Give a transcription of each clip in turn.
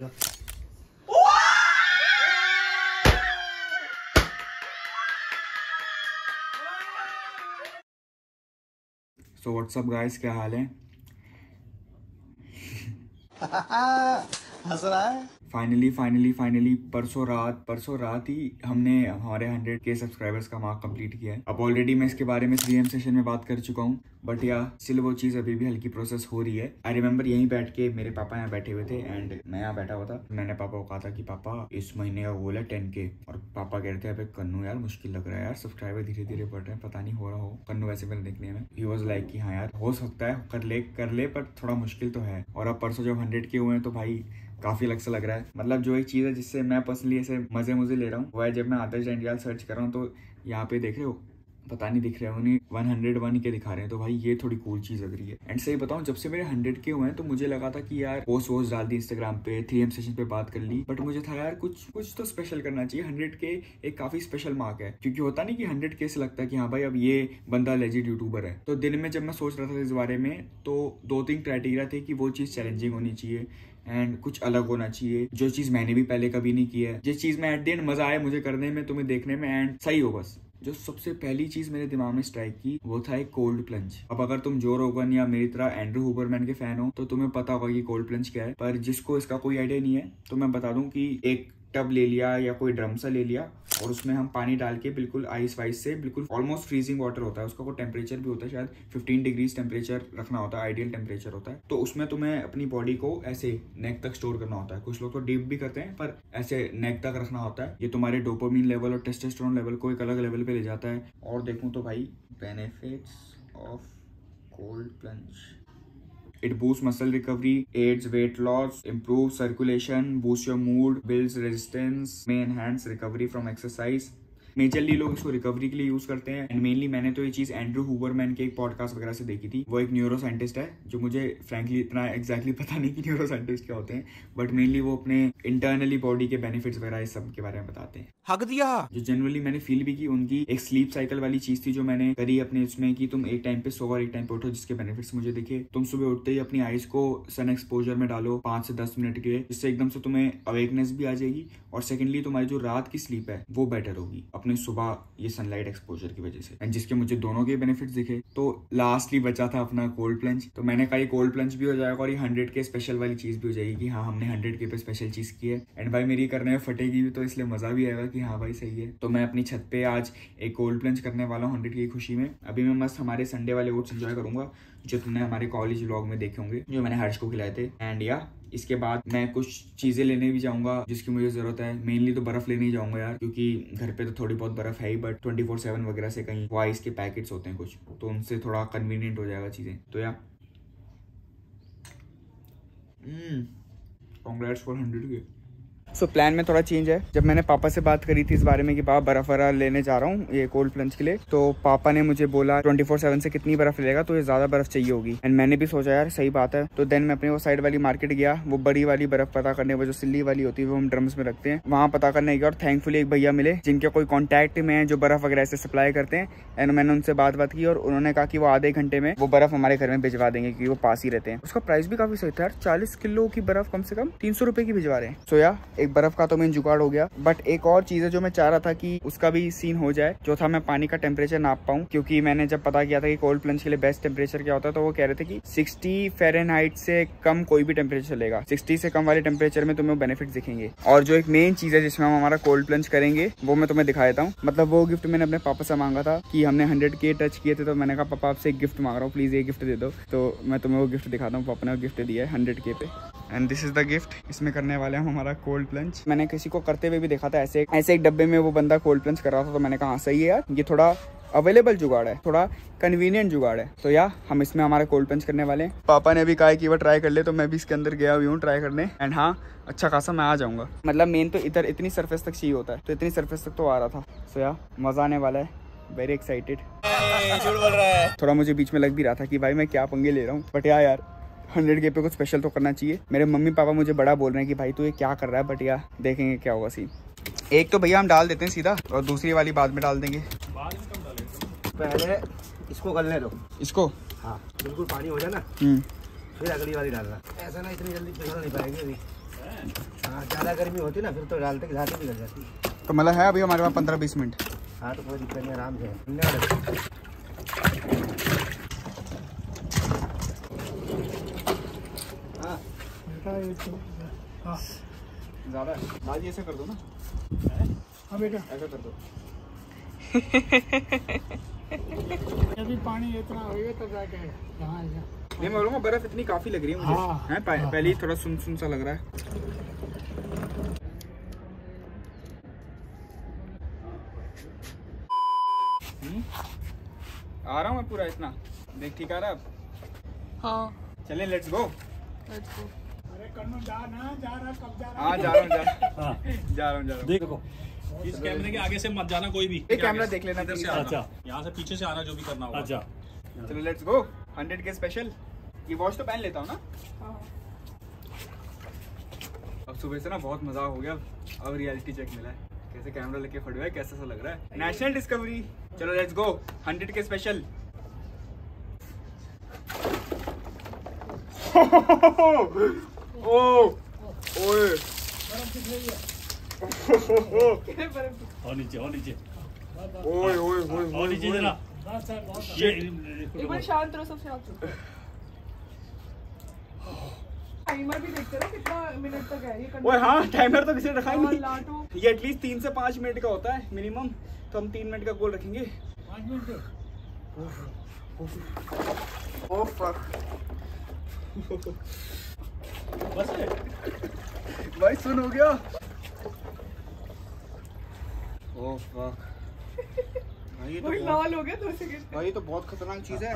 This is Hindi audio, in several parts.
सो व्हाट्सअप गाइस, क्या हाल है? हंस रहा है। फाइनली परसों रात ही हमने हमारे 100K सब्सक्राइबर्स का मार्क कंप्लीट किया है। अब ऑलरेडी मैं इसके बारे में 3M सेशन में बात कर चुका हूँ, बट स्टिल वो चीज़ अभी भी हल्की प्रोसेस हो रही है। आई रिमेंबर यहीं बैठ के मेरे पापा यहाँ बैठे हुए थे एंड मैं यहाँ बैठा हुआ था। मैंने पापा को कहा था कि पापा इस महीने का गोल है 10K, और पापा कह रहे थे अबे कन्नू यार मुश्किल लग रहा है यार, सब्सक्राइबर धीरे धीरे बढ़ रहे हैं, पता नहीं हो रहा हो। कन्नू वैसे मैंने देखने में ही वॉज लाइक कि हाँ यार हो सकता है, कर ले पर थोड़ा मुश्किल तो है। और अब परसों जब 100K हुए हैं तो भाई काफी अलग सा लग रहा है। मतलब जो एक चीज है जिससे मैं पर्सनली ऐसे मजे ले रहा हूँ वो है जब मैं आदर्श डेंडियाल सर्च कर रहा हूँ तो यहाँ पे देख रहे हो, पता नहीं दिख रहे हो नहीं, 101K दिखा रहे हैं, तो भाई ये थोड़ी कूल चीज लग रही है। एंड सही बताऊं, जब से मेरे 100K हुए हैं तो मुझे लगा था कि यार पोस्ट डाल दी इंस्टाग्राम पे, 3M सेशन पे बात कर ली, बट मुझे था यार कुछ तो स्पेशल करना चाहिए। 100K एक काफी स्पेशल मार्क है, क्योंकि होता नहीं कि 100K से लगता है कि हाँ भाई अब ये बंदा लेजिट यूट्यूबर है। तो दिन में जब मैं सोच रहा था इस बारे में तो 2-3 क्राइटेरिया थे कि वो चीज चैलेंजिंग होनी चाहिए एंड कुछ अलग होना चाहिए, जो चीज मैंने भी पहले कभी नहीं की है, जिस चीज में एट द एंड मजा आए मुझे करने में, तुम्हें देखने में, एंड सही हो। बस जो सबसे पहली चीज मेरे दिमाग में स्ट्राइक की वो था एक कोल्ड प्लंज। अब अगर तुम जो रोगन या मेरी तरह एंड्रू हुबरमैन के फैन हो तो तुम्हें पता होगा कि कोल्ड प्लंज क्या है, पर जिसको इसका कोई आइडिया नहीं है तो मैं बता दूं कि एक टब ले लिया या कोई ड्रम सा ले लिया और उसमें हम पानी डाल के बिल्कुल आइस वाइस से, बिल्कुल ऑलमोस्ट फ्रीजिंग वाटर होता है, उसका कोई टेम्परेचर भी होता है, शायद 15 डिग्रीज टेम्परेचर रखना होता है, आइडियल टेम्परेचर होता है। तो उसमें तुम्हें अपनी बॉडी को ऐसे नेक तक स्टोर करना होता है। कुछ लोग तो डीप भी करते हैं पर ऐसे नेक तक रखना होता है। ये तुम्हारे डोपामिन लेवल और टेस्टोस्टेरोन लेवल को एक अलग लेवल पे ले जाता है। और देखूं तो भाई benefits of cold plunge: it boosts muscle recovery, aids weight loss, improves circulation, boosts your mood, builds resistance, may enhance recovery from exercise. Majorly लोग इसको रिकवरी के लिए यूज करते हैं एंड मेनली मैंने तो ये चीज एंड्रू हुबरमैन के एक पॉडकास्ट वगैरह से देखी थी। वो एक न्यूरो साइंटिस्ट है, जो मुझे फ्रैंकली इतना एग्जैक्टली पता नहीं कि न्यूरो साइंटिस्ट क्या होते हैं, बट मेनली वो अपने इंटरनली बॉडी के बेनिफिट्स वगैरह इस सब के बारे में बताते हैं। हक दिया जो जनरली मैंने फील भी की। उनकी एक स्लीप साइकिल वाली चीज थी जो मैंने करी अपने उसमें, कि तुम एक टाइम पे सो और एक टाइम पे उठो, जिसके बेनिफिट्स मुझे दिखे। तुम सुबह उठते ही अपनी आईज को सन एक्सपोजर में डालो 5 से 10 मिनट के लिए, जिससे एकदम से तुम्हें अवेकनेस भी आ जाएगी, और सेकेंडली तुम्हारी जो रात की स्लीप है वो बेटर होगी अपने सुबह ये सनलाइट एक्सपोजर की वजह से, एंड जिसके मुझे दोनों के बेनिफिट्स दिखे। तो लास्टली बचा था अपना कोल्ड प्लंज। तो मैंने कहा कोल्ड प्लंज भी हो जाएगा और ये 100K स्पेशल वाली चीज भी हो जाएगी कि हाँ हमने 100K पे स्पेशल चीज की है, एंड भाई मेरी करने में फटेगी भी तो इसलिए मजा भी आएगा कि हाँ भाई सही है। तो मैं अपनी छत पे आज एक कोल्ड प्लंज करने वाला हूँ 100K की खुशी में। अभी मैं मस्त हमारे संडे वाले ओट्स एंजॉय करूंगा जो तुमने हमारे कॉलेज व्लॉग में देखे होंगे, जो मैंने हर्ष को खिलाए थे। एंड इसके बाद मैं कुछ चीजें लेने भी जाऊंगा जिसकी मुझे जरूरत है। मेनली तो बर्फ लेने ही जाऊंगा यार, क्योंकि घर पे तो थोड़ी बहुत बर्फ है ही, बट 24/7 वगैरह से कहीं वो आइस के पैकेट्स होते हैं कुछ, तो उनसे थोड़ा कन्वीनियंट हो जाएगा चीजें। तो congrats for 100K। So plan में थोड़ा चेंज है। जब मैंने पापा से बात करी थी इस बारे में कि पापा बर्फ वरा लेने जा रहा हूँ ये कोल्ड प्लंज के लिए, तो पापा ने मुझे बोला 24/7 से कितनी बर्फ लेगा, तो ये ज्यादा बर्फ चाहिए होगी। एंड मैंने भी सोचा यार सही बात है। तो देन मैं अपने वो साइड वाली मार्केट गया, वो बड़ी वाली बर्फ पता करने, वो जो सिल्ली वाली होती है वो हम ड्रम्स में रखते हैं, वहाँ पता करने गया। और थैंकफुली एक भैया मिले जिनके कोई कॉन्टैक्ट में है जो बर्फ वगैरह से सप्लाई करते हैं, एंड मैंने उनसे बात की और उन्होंने कहा कि वो आधे घंटे में वो बर्फ हमारे घर में भिजवा देंगे, क्योंकि वो पास ही रहते हैं। उसका प्राइस भी काफी सही था यार, 40 किलो की बर्फ कम से कम 300 रुपए की भिजवा रहे हैं। सो एक बर्फ का तो मैं जुगाड़ हो गया, बट एक और चीज है जो मैं चाह रहा था कि उसका भी सीन हो जाए, जो था मैं पानी का टेम्परेचर नाप पाऊं। क्योंकि मैंने जब पता किया था कि कोल्ड प्लंज के लिए बेस्ट टेम्परेचर क्या होता है, तो वो कह रहे थे कि 60 फ़ारेनहाइट से कम कोई भी टेम्परेचर चलेगा, 60 से कम वाले टेम्परेचर में तुम्हें बेनिफिट दिखेंगे। और जो एक मेन चीज है जिसमें हम हमारा कोल्ड प्लंज करेंगे वो मैं तुम्हें दिखा देता हूँ। मतलब वो गिफ्ट मैंने अपने पापा से मांगा था कि हमने 100K टच किए थे, तो मैंने कहा पापा आपसे एक गिफ्ट मांग रहा हूँ, प्लीज ये गिफ्ट दे दो। तो मैं तुम्हें वो गिफ्ट दिखाता हूँ। पापा ने वो गिफ्ट दिया है 100K पे, and this is the gift. इसमें करने वाले हम हमारा कोल्ड प्लंज। मैंने किसी को करते हुए भी देखा था ऐसे एक डब्बे में वो बंदा कोल्ड प्लंज कर रहा था, तो मैंने कहा सही है यार, ये थोड़ा अवेलेबल जुगाड़ है, थोड़ा कन्वीनियंट जुगाड़ है। तो हम इसमें हमारे कोल्ड प्लंज करने वाले हैं। पापा ने अभी कहा कि वो ट्राई कर ले, तो मैं भी इसके अंदर गया हुई हूँ ट्राई करने, एंड अच्छा खासा मैं आ जाऊंगा। मतलब मेन तो इधर इतनी सरफेस तक चाहिए होता है, तो इतनी सरफेस तक तो आ रहा था। सो मजा आने वाला है, वेरी एक्साइटेड। थोड़ा मुझे बीच में लग भी रहा था कि भाई मैं क्या पंगे ले रहा हूँ, बट यार 100K पे कुछ स्पेशल तो करना चाहिए। मेरे मम्मी पापा मुझे बड़ा बोल रहे हैं कि भाई तू ये क्या कर रहा है, बट देखेंगे क्या होगा सीन। एक तो भैया हम डाल देते हैं सीधा, और दूसरी वाली बाद में डाल देंगे। पहले इसको गलने दो, इसको हाँ बिल्कुल पानी हो जाए ना, फिर अगली वाली डालना। ऐसा ना इतनी जल्दी पिघल नहीं पाएगी अभी। हाँ ज़्यादा गर्मी होती ना फिर तो डालते कि घाटी भी लग जाती। तो मतलब है अभी हमारे पास 15-20 मिनट। हाँ तो कोई दिक्कत नहीं, आराम से हाँ ज़्यादा बाजी ऐसे कर दो ना। हाँ बेटा ऐसा कर दो। अभी पानी इतना होगा तो जाके यहाँ नहीं मैं बोलूँगा बर्फ इतनी काफ़ी लग रही है मुझे। हाँ, है पहले ही थोड़ा सुन सा लग रहा है। आ रहा हूँ मैं पूरा इतना देख ठीक आ रहा है अब। हाँ चलें लेट्स गो। अरे कन्नू जा रहा कब जा रहा? हाँ जा रहा हूँ देखो इस कैमरे के आगे से मत जाना कोई भी। एक कैमरा देख लेना इधर से please। आना। अच्छा। यहाँ से पीछे से आना जो भी करना होगा। अच्छा चलो लेट्स गो 100 के स्पेशल। ये वॉच तो पहन लेता हूँ ना। अब सुबह से ना बहुत मजा हो गया। अब रियलिटी चेक मिला है कैसे कैमरा लेके खड़े हुए हैं, कैसा सा लग रहा है। National discovery. चलो लेट्स गो 100 के स्पेशल। ओए और नीचे ओए और नीचे जरा। बस है बहुत ये एक बार शांत रहो, सब शांत रहो। टाइमर भी देखते ना कितना मिनट तक है ये। ओए हाँ टाइमर तो किसी ने रखा ही नहीं। लाटू ये एटलीस्ट 3 से 5 मिनट का होता है मिनिमम, तो हम 3 मिनट का गोल रखेंगे। 5 मिनट। ओह फक बस है। भाई सुन हो गया। ओह फक भाई ये तो वही बहुत- लाल हो गया 2 सेकंड। भाई ये तो बहुत खतरनाक चीज है। ये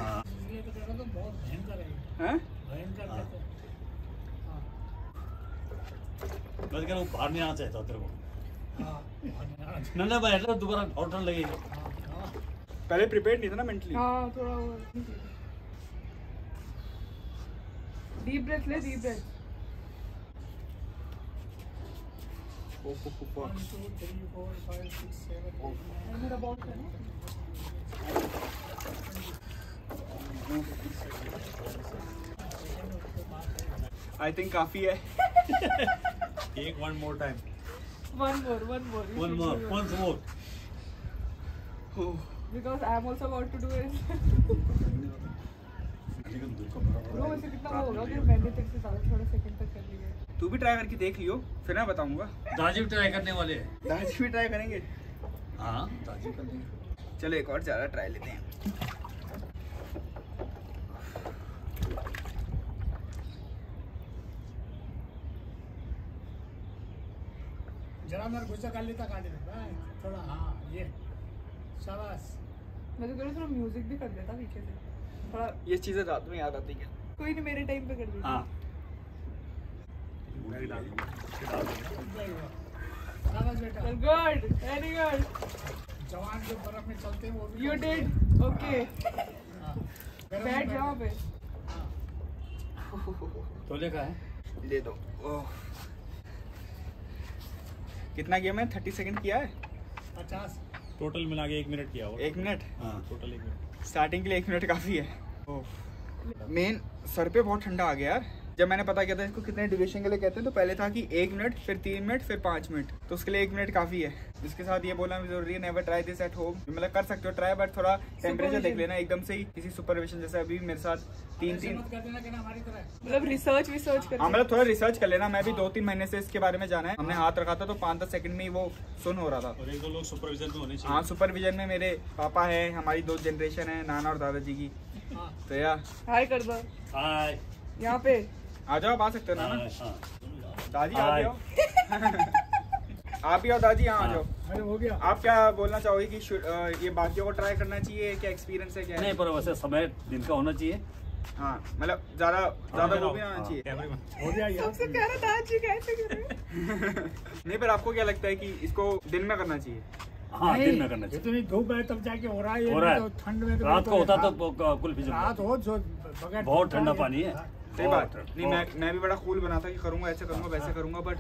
तो कह रहा था बहुत भयंकर है, हैं? भयंकर कहते हैं। बस कह रहा हूँ बाहर नहीं आना चाहता तेरे को। हाँ ना भाई ऐसा दोबारा और ठंड लगेगी। पहले प्रिपेयर नहीं था ना मेंटली। हाँ थोड़ा डीप ब्रेथ ले, डीप ब्रेथ। 1 2 3 4 5 6 7 8 मेरा बहुत है ना। आई थिंक काफी है। एक one more time. One more. One more. Because I am also about to do it. Bro, वैसे कितना वो होगा अगर मैंने तेरे से ज़्यादा थोड़ा सेकंड तक कर लिया। तू भी ट्राई करके देख लियो फिर मैं बताऊंगा। दाजी ट्राई करने वाले हैं। दाजी भी ट्राई करेंगे। हाँ दाजी कर देंगे। चलो एक और ज्यादा ट्राई लेते हैं। जरा अंदर घुसा कर लेता काटे थोड़ा। हाँ ये शाबाश। मैं तो कह रहा हूँ थोड़ा म्यूजिक भी कर देता पीछे से थोड़ा। ये चीजें रात में याद आती है। कोई नहीं, मेरे टाइम पे कर देती। हाँ शाबाश बेटा। Good, very good. जवान जो बर्फ में चलते हैं वो भी यू डिड ओके। हाँ। बैठ जाओ पे। तोले का है। दे दो। ओह कितना किया मैं? 30 सेकंड किया है। 50 टोटल मिला के 1 मिनट किया होगा। 1 मिनट। हाँ टोटल 1 मिनट। स्टार्टिंग के लिए 1 मिनट काफी है। मेन सर पे बहुत ठंडा आ गया यार। जब मैंने पता किया था इसको कितने ड्यूरेशन के लिए कहते हैं तो पहले था कि 1 मिनट, फिर 3 मिनट, फिर 5 मिनट, तो उसके लिए 1 मिनट काफी है। इसके साथ ये बोलना भी जरूरी है, never try this at home. मतलब कर सकते हो ट्राई, बट थोड़ा टेम्परेचर देख लेना एकदम से ही, किसी सुपरविजन जैसे अभी मेरे साथ 3 मत कर देना कि ना हमारी तरह। मतलब रिसर्च कर। हाँ मतलब थोड़ा रिसर्च कर लेना। मैं भी 2-3 महीने से इसके बारे में जाना है। हमने हाथ रखा था तो 5-10 सेकंड में ही वो सुन हो रहा था। और 1-2 लोग सुपरविजन में होने चाहिए। हाँ सुपरविजन में मेरे पापा है, हमारी 2 जनरेशन है, नाना और दादाजी की। हाँ। तो यार हाय कर दो हाय। यहाँ पे। आ जाओ, आप आ सकते हो नाना। हाँ। दादी आ जाओ। आप ही आओ दादी, यहाँ आ जाओ। अरे हो गया। आप क्या बोलना चाहोगे कि ये बाकियों को ट्राई करना चाहिए? क्या एक्सपीरियंस है क्या है? नहीं पर वैसे समय दिन का होना चाहिए। हाँ मतलब ज्यादा वो भी होना चाहिए। हो गया यार। सबसे प्यारा दादी कैसे करे। नहीं पर आपको क्या लगता है कि इसको दिन में करना चाहिए? हाँ दिन में करना चाहिए। इतनी धूप है तब जाके हो रहा है। हो रहा है। तो ठंड में तो रात को होता रात- तो कुल्फी रात जम हो जो बगैर बहुत ठंडा पानी है। सही बात। नहीं मैं भी बड़ा कूल बना था कि करूंगा, ऐसे करूंगा, वैसे करूंगा, बट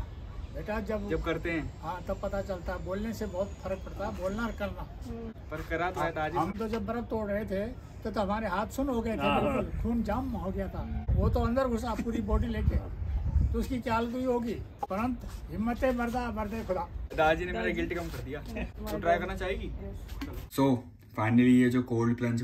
बेटा जब करते हैं हाँ तब पता चलता है। बोलने से बहुत फर्क पड़ता है, बोलना और करना। पर करा तो है ताजी। हम तो जब बर्फ तोड़ रहे थे तो हमारे हाथ सुन हो गए थे, हाँ। बिल्कुल खून जाम हो गया था। वो तो अंदर घुसा पूरी बॉडी लेके, तो उसकी क्या हालत हुई होगी। परंतु हिम्मत मर्दा मर्दे खुदा। दादाजी ने मेरा गिल्ट कम कर दिया। तो ट्राई करना चाहेगी? सो फाइनली ये जो कोल्ड प्लंज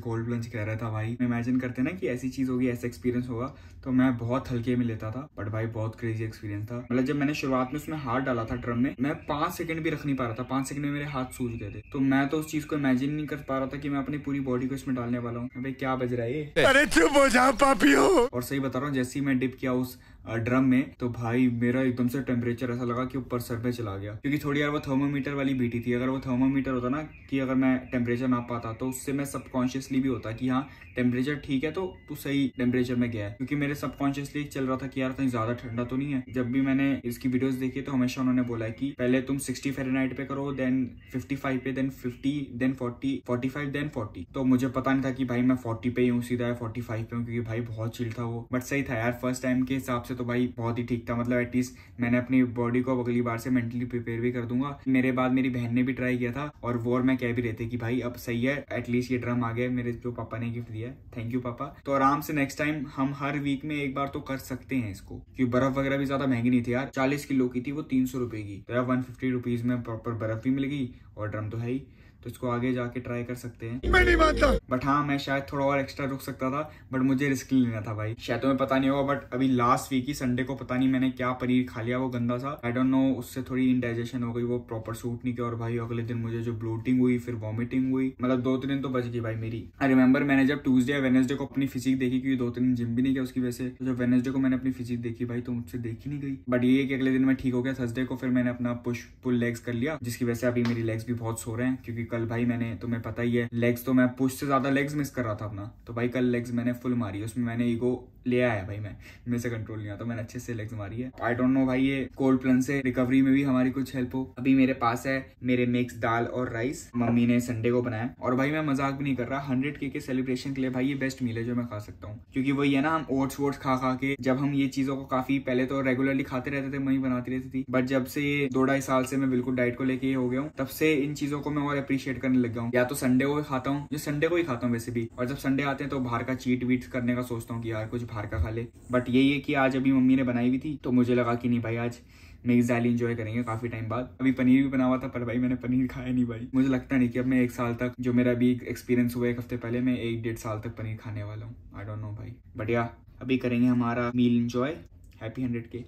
कह रहा था भाई, इमेजिन करते ना कि ऐसी चीज होगी, ऐसा एक्सपीरियंस होगा, तो मैं बहुत हल्के में लेता था, बट भाई बहुत क्रेजी एक्सपीरियंस था। मतलब जब मैंने शुरुआत में उसमें हाथ डाला था ड्रम में, मैं 5 सेकंड भी रख नहीं पा रहा था, 5 सेकंड में मेरे हाथ सूज गए थे। तो मैं तो उस चीज को इमेजिन नहीं कर पा रहा था कि मैं अपनी पूरी बॉडी को इसमें डालने वाला हूँ। भाई क्या बज रहा है ये? अरे चुप हो जा पापियो। और सही बता रहा हूँ, जैसे ही मैं डिप किया उस ड्रम में, तो भाई मेरा एकदम से टेम्परेचर ऐसा लगा कि ऊपर सर पे चला गया, क्योंकि थोड़ी यार वो थर्मोमीटर वाली बीटी थी। अगर वो थर्मोमीटर होता ना कि अगर मैं टेम्परेचर नाप पाता, तो उससे मैं सबकॉन्शियसली भी होता कि हाँ टेम्परेचर ठीक है, तो तू सही टेम्परेचर में गया है, क्योंकि मेरे सबकॉन्शियसली चल रहा था कि यार कहीं ज्यादा ठंडा तो नहीं है। जब भी मैंने इसकी वीडियोस देखी तो हमेशा उन्होंने बोला है कि पहले तुम 60 फ़ारेनहाइट पे करो, देन 55 पे, देन 50, देन 40, 45, देन 40। तो मुझे पता नहीं था कि भाई मैं 40 पे ही हूँ, सीधा 45 पे हूँ, क्योंकि भाई बहुत चिल था वो। बट सही था यार, फर्स्ट टाइम के हिसाब से तो भाई बहुत ही ठीक था। मतलब एटलीस्ट मैंने अपनी बॉडी को अगली बार से मेंटली प्रिपेयर भी कर दूंगा। मेरे बाद मेरी बहन ने भी ट्राई किया था, और वो और मैं कह भी रहे थे कि भाई अब सही है, एटलीस्ट ये ड्रम आ गया, मेरे जो पापा ने गिफ्ट दिया है, थैंक यू पापा। तो आराम से नेक्स्ट टाइम हम हर वीक में एक बार तो कर सकते हैं इसको, क्योंकि बर्फ वगैरह भी ज्यादा महंगी नहीं थी यार, 40 किलो की थी वो, 300 रुपए की। तो यार 150 रुपीज में प्रॉपर बर्फ भी मिल गई और ड्रम तो है ही, तो इसको आगे जाके ट्राई कर सकते हैं। मैं नहीं मानता। बट हाँ, मैं शायद थोड़ा और एक्स्ट्रा रुक सकता था, बट मुझे रिस्क नहीं लेना था भाई। शायद तुम्हें पता नहीं होगा, बट अभी लास्ट वीक ही संडे को पता नहीं मैंने क्या पनीर खा लिया, वो गंदा सा, आई डोंट नो, उससे थोड़ी इंडाइजेशन हो गई, वो प्रॉपर सूट नहीं किया। और भाई अगले दिन मुझे जो ब्लोटिंग हुई, फिर वॉमिटिंग हुई, मतलब 2-3 दिन तो बच गई भाई मेरी। आई रिमेंबर मैंने जब ट्यूसडे या वेडनेसडे को अपनी फिजिक देखी, क्योंकि 2-3 दिन जिम भी नहीं किया उसकी वजह से, तो जब वेडनेसडे को मैंने अपनी फिजिक देखी भाई, तो मुझसे देखी नहीं गई। बट ये है कि अगले दिन मैं ठीक हो गया। थर्सडे को फिर मैंने अपना पुश पुल लेग्स कर लिया, जिसकी वजह से अभी मेरी लेग्स भी बहुत सो रहे हैं, क्योंकि कल भाई मैंने, तुम्हें पता ही है, लेग्स तो मैं पुश से ज्यादा लेग्स मिस कर रहा था अपना, तो भाई कल लेग्स मैंने फुल मारी, उसमें मैंने ईगो ले आया भाई, मैं मेरे से कंट्रोल नहीं आता, मैंने अच्छे से लेग्स मारी है। आई डोंट नो भाई, ये कोल्ड प्लंज से रिकवरी में भी हमारी कुछ हेल्प हो। अभी मेरे पास है मेरे मिक्स दाल और राइस, मम्मी ने संडे को बनाया, और भाई मैं मजाक भी नहीं कर रहा, 100K के सेलिब्रेशन के लिए भाई ये बेस्ट मील है जो मैं खा सकता हूँ। क्योंकि वही है ना, हम ओट्स वोट्स खा खा के, जब हम ये चीजों को काफी पहले तो रेगुलरली खाते रहते थे, मम्मी बनाती रहती थी, बट जब से ये 2-2.5 साल से मैं बिल्कुल डाइट को लेके हो गया हूँ, तब से इन चीजों को मैं और अप्रिशिएट करने लग गया हूँ। या तो संडे को खाता हूँ, जो संडे को ही खाता हूँ वैसे भी, और जब संडे आते हैं तो बाहर का चीट वीट करने का सोचता हूँ कि यार कुछ बाहर का खा ले। बट यही है कि आज अभी मम्मी ने बनाई हुई थी, तो मुझे लगा कि नहीं भाई आज मिक्स दाल एंजॉय करेंगे काफी टाइम बाद। अभी पनीर भी बना हुआ था, पर भाई मैंने पनीर खाया नहीं भाई। मुझे लगता नहीं कि अब मैं 1 साल तक, जो मेरा अभी एक्सपीरियंस हुआ 1 हफ्ते पहले, मैं 1-1.5 साल तक पनीर खाने वाला हूँ। आई डोंट नो भाई, बट या अभी करेंगे हमारा मील एंजॉय। Happy 100K।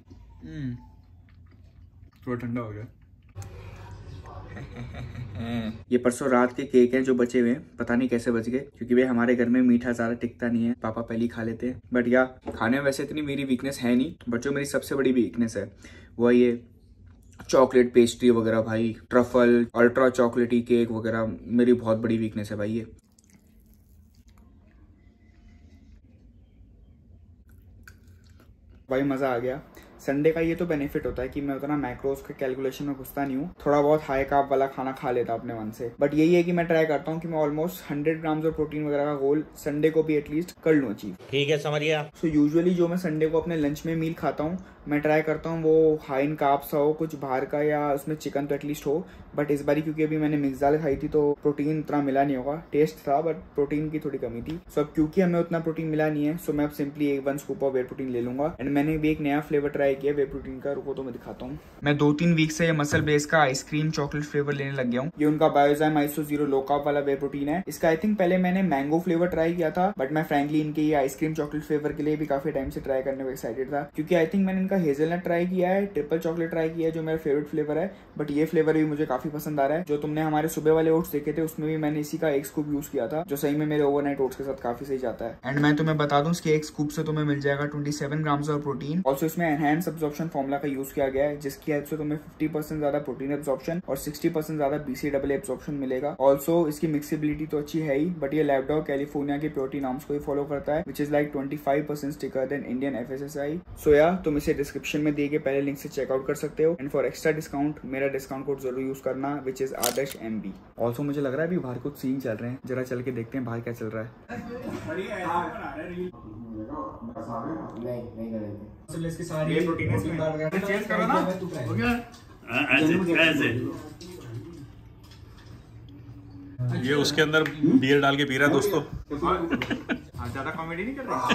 थोड़ा ठंडा हो गया। ये परसों रात के केक हैं जो बचे हुए हैं, पता नहीं कैसे बच गए, क्योंकि भाई हमारे घर में मीठा ज्यादा टिकता नहीं है, पापा पहले ही खा लेते हैं। बट या खाने में वैसे इतनी मेरी वीकनेस है नहीं, बट जो मेरी सबसे बड़ी वीकनेस है वो ये चॉकलेट पेस्ट्री वगैरह भाई, ट्रफल, अल्ट्रा चॉकलेटी केक वगैरह, मेरी बहुत बड़ी वीकनेस है भाई ये। भाई मजा आ गया। संडे का ये तो बेनिफिट होता है कि मैं उतना मैक्रोज के कैलकुलेशन में घुसता नहीं हूँ, थोड़ा बहुत हाई कार्ब वाला खाना खा लेता अपने मन से। बट यही है कि मैं ट्राई करता हूँ कि मैं ऑलमोस्ट 100 ग्राम्स और प्रोटीन वगैरह का गोल संडे को भी एटलीस्ट कर लूँ अचीव। ठीक है, समझ गया। सो यूजुअली जो मैं संडे को अपने लंच में मील खाता हूँ, मैं ट्राई करता हूँ वो हाई इन कार्ब्स हो, कुछ बाहर का, या उसमें चिकन तो एटलीस्ट हो। बट इस बारी क्योंकि अभी मैंने मिक्स दाल खाई थी, तो प्रोटीन उतना मिला नहीं होगा, टेस्ट था बट प्रोटीन की थोड़ी कमी थी। सो अब क्योंकि हमें उतना प्रोटीन मिला नहीं है, सो मैं अब simply 1 scoop of way protein ले लूंगा। एंड मैंने भी एक नया फ्लेवर ट्राई किया वे प्रोटीन का, रुको तो मैं दिखाता हूँ। मैं 2-3 वीक से ये मसल बेस का आइसक्रीम चॉकलेट फ्लेवर लेने लग गया हूँ। ये उनका बायोजाइम आइसो 0 लो कार्ब वाला वे प्रोटीन है। इसका आई थिंक पहले मैंने मैंगो फ्लेवर ट्राई किया था, बट मैं फ्रैंकली इनके ये आइसक्रीम चॉकलेट फ्लेवर के लिए भी काफी टाइम से ट्राई करने को एक्साइटेड था, क्योंकि आई थिंक मैंने इनका हेजलनट ट्राई किया है, ट्रिपल चॉकलेट ट्राई किया है जो मेरा फेवरेट फ्लेवर है, बट ये फ्लेवर भी मुझे काफी पसंद आ रहा है। जो तुमने हमारे सुबह वाले ओट्स देखे थे उसमें भी मैंने इसी का 1 स्कूप यूज किया था, जो सही में मेरे ओवरनाइट ओट्स के साथ काफी सही जाता है। एंड मैं तुम्हें बता दूं, इसके 1 स्कूप से तुम्हें मिल जाएगा 27 ग्राम्स ऑफ प्रोटीन। ऑल्सो इसमें एनहांस एब्जॉर्प्शन फॉर्मूला का यूज किया गया है, जिसकी हेल्प से तुम्हें 50% ज्यादा प्रोटीन एब्जॉर्प्शन और 60% ज्यादा BCAA एब्जॉर्प्शन मिलेगा। ऑल्सो इसकी मिक्सिबिलिटी तो अच्छी है ही, बट ये लैबडॉग कैलिफोर्निया के प्योरिटी नॉर्म्स को ही फॉलो करता है, which is like 25% stricter than Indian FSSAI। So या तुम इसे डिस्क्रिप्शन में दिए गए पहले लिंक से चेकआउट कर सकते हो। एंड फॉर एक्स्ट्रा डिस्काउंट मेरा डिस्काउंट कोड जरूर यूज करना, which is Adarsh MB। Also मुझे लग रहा है अभी बाहर कुछ सीन चल रहे हैं, जरा चल के देखते हैं बाहर क्या चल रहा है। नहीं इसकी सारी चेंज करो ना, हो गया। ऐसे ये उसके अंदर बियर डाल के पी रहा है दोस्तों। ज्यादा कॉमेडी नहीं कर रहा।